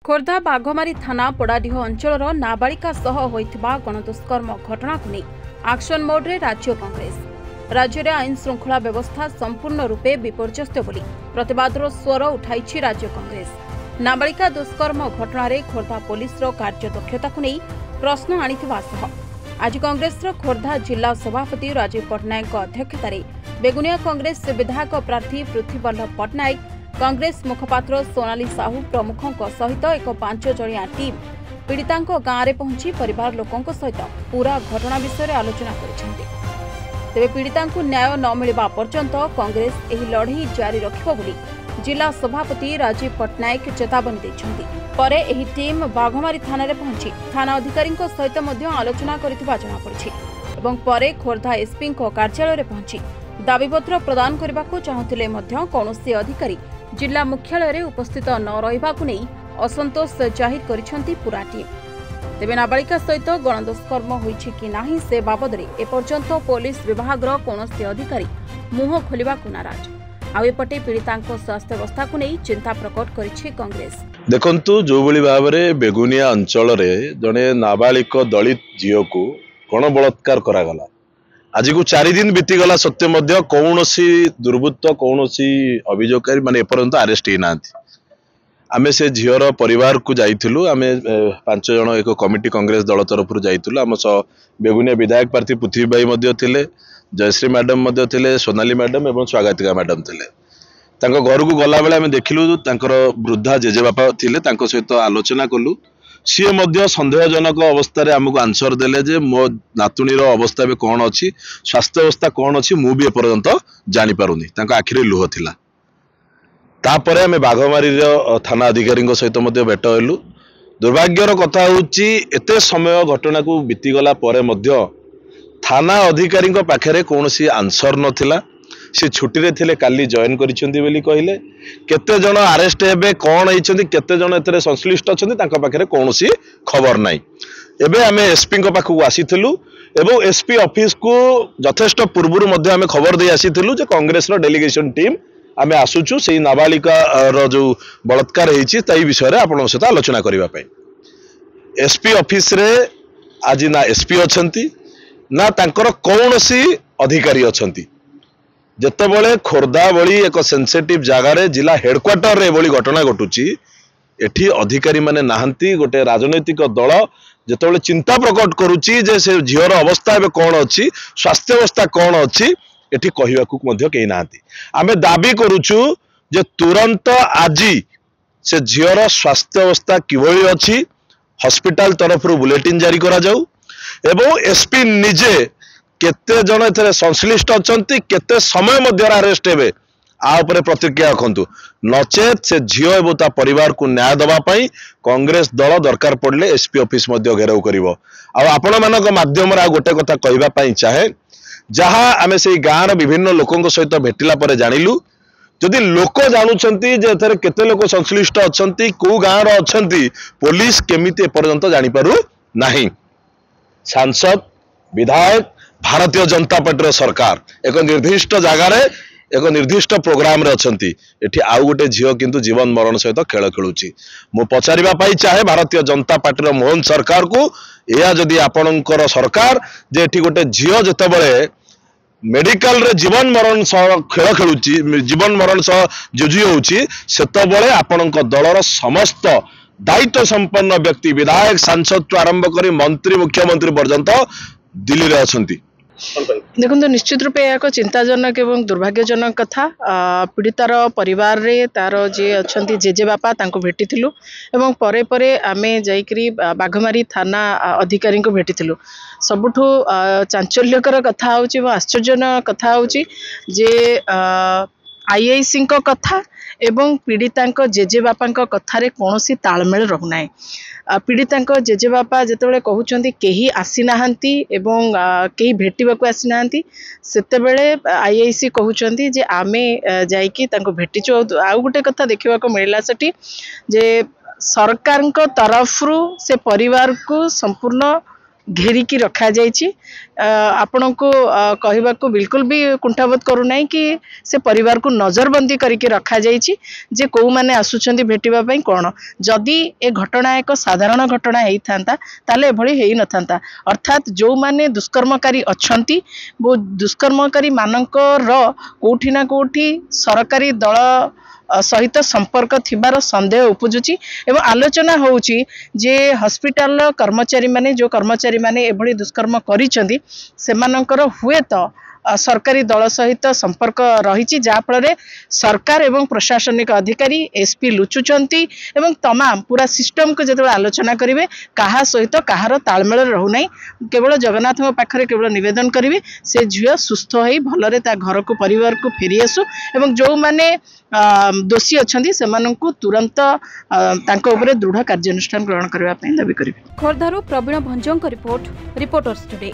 खोर्धा बाघमारी थाना पड़ाडीह अंचल नाबालिका सह होइथिबा गणदुष्कर्म घटना को नहीं एक्शन मोड्रे राज्य कांग्रेस राज्य में आईन श्रृंखला व्यवस्था संपूर्ण रूपे विपर्यस्त बोली प्रतिवादर स्वर उठाई राज्य कांग्रेस। नाबालिका दुष्कर्म घटना रे खोर्धा पुलिस कार्यदक्षता को नहीं प्रश्न आनिथिबा सह आज कांग्रेस खोर्धा जिला सभापति राजीव पट्टनायक अध्यक्षतार बेगुनिया कांग्रेस विधायक प्रार्थी पृथ्वीवल्लभ पट्टनायक कांग्रेस मुखपात्र सोनाली साहू प्रमुखों सहित एक 5 जणिया टीम पीड़िता गाँव में पहुंची परिवार लोकों सहित पूरा घटना विषय आलोचना करिसेंति। तेबे पीड़िता न्याय न मिलवा पर्यंत कांग्रेस एही लड़ई जारी रखिबो बोली जिला सभापति राजीव पट्टनायक चेतावनी दैछंती। परे एही टीम बाघमारी थाना रे पहुंची थाना अधिकारी सहित मध्य आलोचना करिथिबा जणा पड़िछि एवं परे खोर्धा एसपी कार्यालय रे पहुंची दाबीपत्र प्रदान करने को चाहूले कौनसी अधिकारी जिला मुख्यालय रे उपस्थित न रहिबा को नहीं असंतोष जाहिर करिसेंति पूरा टीम। तेबे नाबालिका सहित गणदुष्कर्म होइछि कि नाही से बाबद रे एपर्यंत पुलिस विभाग रो कौनसी अधिकारी मुह खोलिबा को नाराज। आउ एपटे पीड़िता स्वास्थ्य अवस्था को नहीं चिंता प्रकट करिछि कांग्रेस। देखंतु जो भली भाव रे बेगुनिया अंचल रे जने नाबालिक दलित झील को गण बलात्कार करागला आज को 4 दिन बीतीगला सत्य मध्य कौन दुर्वृत्त कौन अभियोगकारी माने एपर्यंत अरेस्ट ही ना। आमे से झीर परिवार को जाइथिलु आमे 5 जण एक कमिटी कांग्रेस दल तरफ जाइथिलु आम सह बेगुनिया विधायक प्रार्थी पृथ्वी भाई मध्य थिले जयश्री मैडम मध्य थिले सोनाली मैडम एवं स्वागतिका मैडम थिले। तांको घर को गला बेले आमे देखिलु तांकर वृद्धा जेजेबापा थिले तांको सहित आलोचना कलु सी मध्य संदेहजनक अवस्था आमको आंसर देले जे मो नातुणीर अवस्था भी कौन अच्छी स्वास्थ्य अवस्था कौन अच्छी मु भी एपर्यंत जानी पारुनी आखिरे लुह थिला। तापरे आमे बाघमारी थाना अधिकारी सहित मध्य भेट हेलु। दुर्भाग्यर कथा होची एते समय घटना को बीतीगला परे मध्य थाना अधिकारी पाखरे कौनसी आंसर नथिला। से छुट्टी रे थिले काली जॉइन करिसेंती बोली कहिले केते जण अरेस्ट हेबे कोन होइछंती केते जण एतरे संश्लिष्ट अछंती तांका पाखरे कोनोसी खबर नाही। एबे आमे एसपी को पाखु आसीथिलु एवं एसपी ऑफिस को यथेष्ट पूर्वरु मध्ये आमे खबर दे आसीथिलु जे कांग्रेस रो डेलीगेशन टीम आमे आसुछु सेही नाबालिका रो जो बलात्कार हेछि ताई विषय रे आपन सहित आलोचना करिवा पई। एसपी ऑफिस रे आज ना एसपी अछंती ना तांकर कोनोसी अधिकारी अछंती। जेतेबेले खोर्धा भली एक सेंसिटिव जगार जिला हेडक्वार्टर रे भली घटना घटुची एठी अधिकारी माने नाहंती। गोटे राजनैतिक दल जेतेबेले चिंता प्रकट करूची जे से झीर अवस्था एबे कोन अछि स्वास्थ्य अवस्था कोन अछि एठी कहिवाकू मध्य केही नाहंती। आमे दाबी करूछु जे तुरंत आजी से झीर स्वास्थ्य अवस्था किभली अछि हॉस्पिटल तरफ बुलेटिन जारी करा जाऊ एवं एसपी निजे केते जण एथरे संश्लिष्ट अछंती केते समय मध्य अरेस्ट हेबे आ उपरे प्रतिक्रिया रखंतु नचेत से झियो एवं ता परिवार को न्याय दबा पई कांग्रेस दल दरकार पड़ले एसपी ऑफिस मध्य घेराव करिवो। आ आपण मानक माध्यम रा गोटे कथा कहबा पई चाहे जहा आमे से गाँव विभिन्न लोकों सहित भेटिला परे जानिलु जदि लोक जानुछंती जे एथरे केते लोक संश्लिष्ट अछंती को गाँव रो अछंती पुलिस केमिति पर्यंत जानि पारु नाही। सांसद विधायक भारतीय जनता पार्टी सरकार एक निर्दिष्ट जगार एक निर्दिष्ट प्रोग्राम रे अछंती एठी आउ गोटे झियो किंतु जीवन मरण सहित खेल खेलुची। मु पचारिबा पाई चाहे भारतीय जनता पार्टी मोहन सरकार को या जदि आपणकर सरकार जे एठी गोटे झियो जतेबेले मेडिकल रे जीवन मरण सह खेल खेलुची जीवन मरण सह जुझी होउची सेतबेले आपणक दलर समस्त दायित्व संपन्न व्यक्ति विधायक सांसद तो आरंभ करी मंत्री मुख्यमंत्री पर्यंत दिल्ली रे अछंती। देखो निश्चित रूपे एक चिंताजनक एवं दुर्भाग्यजनक कथा पीड़ितार परिवार रे तार जे अच्छी जेजेबापा भेटिथिलु एवं परे परे आमे जाइकरी बाघमारी थाना अधिकारी को भेटिथिलु। सबुठु चांचल्यकर कथा होची एवं आश्चर्यजनक कथा होची जे आईआईसी को कथा एवं पीड़िता जेजेबापा कथार कौन तालमेल रहूना। पीड़िता जेजेबापा जितेबाला कहते कहीं आसी नाहंती एवं कहीं भेटिबाकू आसी नाहंती सेतेबेले आईआईसी कहते जे आमे जाइकी तांको भेटिचु। आउ गोटे कथा देखा मिलला सेठी जे सरकार तरफ से परिवार को संपूर्ण घेरिकी रखा जाइछि। आपनको कहबाको बिल्कुल भी कुंठाबोध करूना कि से परिवार को नजरबंदी करके रखा जाइछि जे को माने आसुछंती भेटिबा पई कोन जदि ए घटना एक साधारण घटना हेई थांता ताले एभली हेई नथांता। अर्थात जो माने दुष्कर्मकारी अछंती वो दुष्कर्मकारी मानकर कोठी ना कोठी सरकारी दल सहित संपर्क थिबार संदेह उपजुची एवं आलोचना होउची जे हॉस्पिटल कर्मचारी माने जो कर्मचारी माने एभली दुष्कर्म करिसेंती सेमानकर हुए तो सरकारी दल सहित संपर्क रही जहाँफल सरकार एवं प्रशासनिक अधिकारी एसपी लुचुचंती एवं तमाम पूरा सिस्टम को जो आलोचना करेंगे कहा सहित कहार तालमेल रहूना केवल जगन्नाथ पाखरे केवल निवेदन करेंगे से झील सुस्थ हो भलरे ता घर को परिवार को फेरी आसु एवं जो माने दोषी अच्छा से तुरंत दृढ़ कार्यानुष्ठान ग्रहण करने दाबी करेंगे। खोर्धारू प्रवीण भंजों रिपोर्ट रिपोर्टर्स टुडे।